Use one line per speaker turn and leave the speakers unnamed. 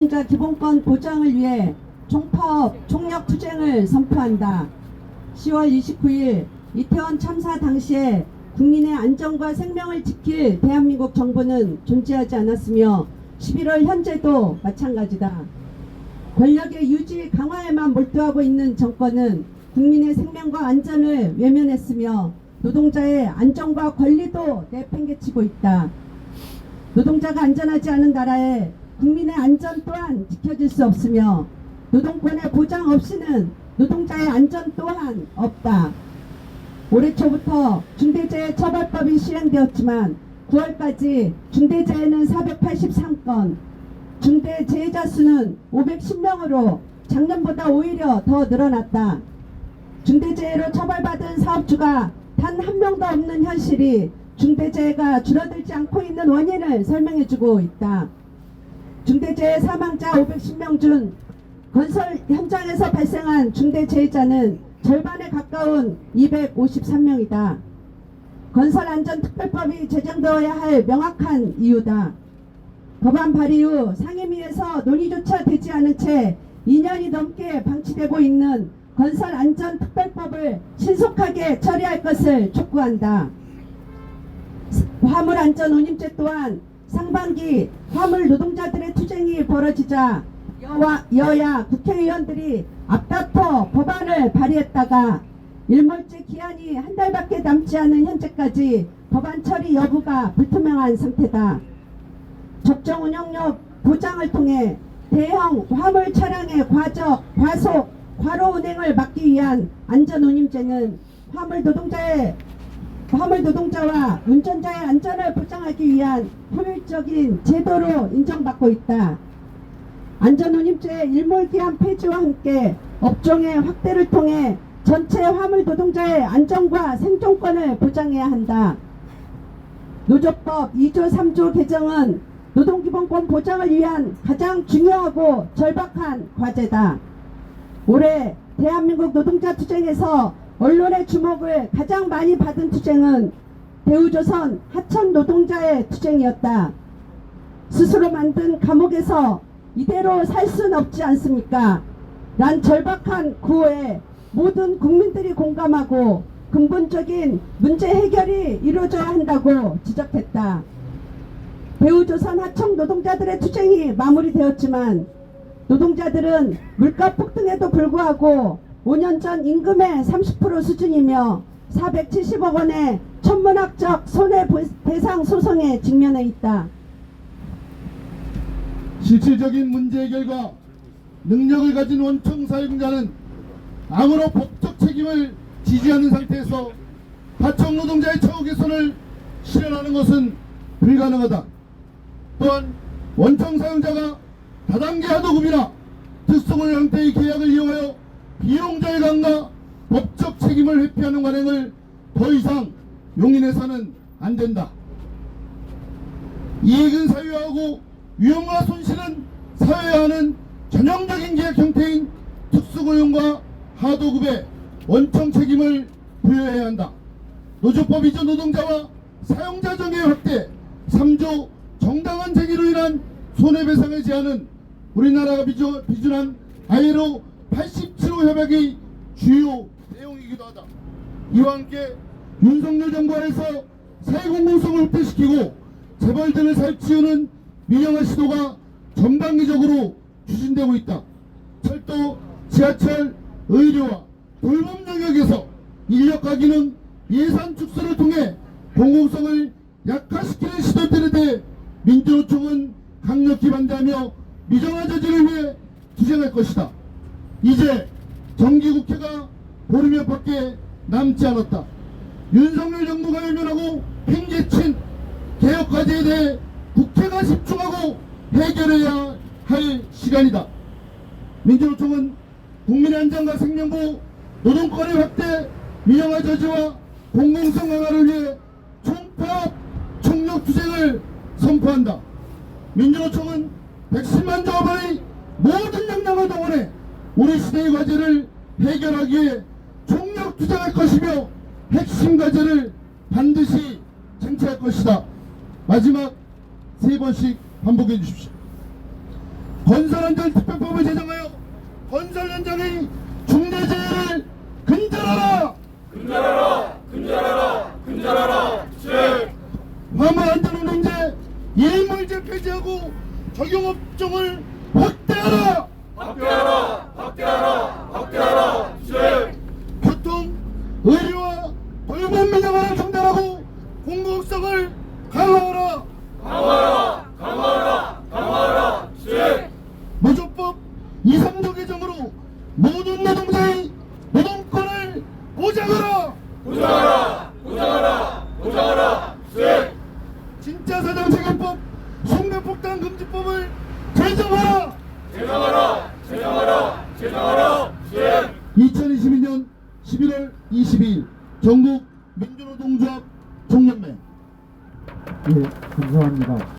노동자 기본권 보장을 위해 총파업, 총력 투쟁을 선포한다. 10월 29일 이태원 참사 당시에 국민의 안전과 생명을 지킬 대한민국 정부는 존재하지 않았으며 11월 현재도 마찬가지다. 권력의 유지 강화에만 몰두하고 있는 정권은 국민의 생명과 안전을 외면했으며 노동자의 안전과 권리도 내팽개치고 있다. 노동자가 안전하지 않은 나라에 국민의 안전 또한 지켜질 수 없으며 노동권의 보장 없이는 노동자의 안전 또한 없다. 올해 초부터 중대재해처벌법이 시행되었지만 9월까지 중대재해는 483건, 중대재해자 수는 510명으로 작년보다 오히려 더 늘어났다. 중대재해로 처벌받은 사업주가 단 한 명도 없는 현실이 중대재해가 줄어들지 않고 있는 원인을 설명해주고 있다. 중대재해 사망자 510명 중 건설 현장에서 발생한 중대재해자는 절반에 가까운 253명이다. 건설안전특별법이 제정되어야 할 명확한 이유다. 법안 발의 후 상임위에서 논의조차 되지 않은 채 2년이 넘게 방치되고 있는 건설안전특별법을 신속하게 처리할 것을 촉구한다. 화물안전운임제 또한 상반기 화물 노동자들의 투쟁이 벌어지자 여야 국회의원들이 앞다퉈 법안을 발의했다가 일몰제 기한이 한 달밖에 남지 않은 현재까지 법안 처리 여부가 불투명한 상태다. 적정 운영력 보장을 통해 대형 화물 차량의 과속, 과로 운행을 막기 위한 안전운임제는 화물 노동자와 운전자의 안전을 보장하기 위한 효율적인 제도로 인정받고 있다. 안전운임제 일몰기한 폐지와 함께 업종의 확대를 통해 전체 화물 노동자의 안전과 생존권을 보장해야 한다. 노조법 2조 3조 개정은 노동기본권 보장을 위한 가장 중요하고 절박한 과제다. 올해 대한민국 노동자 투쟁에서 언론의 주목을 가장 많이 받은 투쟁은 대우조선 하천 노동자의 투쟁이었다. 스스로 만든 감옥에서 이대로 살 수는 없지 않습니까? 난 절박한 구호에 모든 국민들이 공감하고 근본적인 문제 해결이 이루어져야 한다고 지적했다. 대우조선 하청 노동자들의 투쟁이 마무리되었지만 노동자들은 물가 폭등에도 불구하고 5년 전 임금의 30% 수준이며 470억 원의 천문학적 손해배상 소송에 직면해 있다.
실질적인 문제 해결과 능력을 가진 원청 사용자는 아무런 법적 책임을 지지 않는 상태에서 하청 노동자의 처우 개선을 실현하는 것은 불가능하다. 또한 원청 사용자가 다단계 하도급이나 특수고용 형태의 계약을 이용하여 비용 절감과 법적 책임을 회피하는 관행을 더 이상 용인해서는 안 된다. 이익은 사유하고 위험과 손실은 사회화하는 전형적인 계약 형태인 특수고용과 하도급의 원청 책임을 부여해야 한다. 노조법 이전 노동자와 사용자 정의 확대, 3조 정당한 쟁의로 인한 손해배상의 제한은 우리나라가 비준한 ILO 87호 협약의 주요 내용이기도 하다. 이와 함께 윤석열 정부 안에서 사회공공성을 확대시키고 재벌들을 살찌우는 민영화 시도가 전방위적으로 추진되고 있다. 철도, 지하철, 의료와 돌봄 영역에서 인력과 기능, 예산 축소를 통해 공공성을 약화시키는 시도들에 대해 민주노총은 강력히 반대하며 미정화 저지를 위해 투쟁할 것이다. 이제 정기국회가 보름여 밖에 남지 않았다. 윤석열 정부가 외면하고 팽개친 개혁과제에 대해 국회가 집중하고 해결해야 할 시간이다. 민주노총은 국민의 안전과 생명보호, 노동권의 확대, 민영화 저지와 공공성 강화를 위해 총파업, 총력 투쟁을 선포한다. 민주노총은 110만 조합원의 모든 역량을 동원해 우리 시대의 과제를 해결하기 위해 총력 투쟁할 것이며 핵심 과제를 반드시 쟁취할 것이다. 마지막 3번씩 반복해 주십시오. 건설안전특별법을 제정하여 건설 현장의 중대재해를 근절하라. 화물안전운동제 예물제 폐지하고 적용업종을 확대하라. 교통, 의료와 돌봄 민영화를 중단하고 공공성을 강화하라. 노조법 2, 3조 개정으로 모든 노동자의 노동권을 보장하라. 진짜 사장 책임법, 송매폭탄 금지법을 제정하라. 2022년 11월 22일 전국 민주노동조합 총연맹.
예, 감사합니다.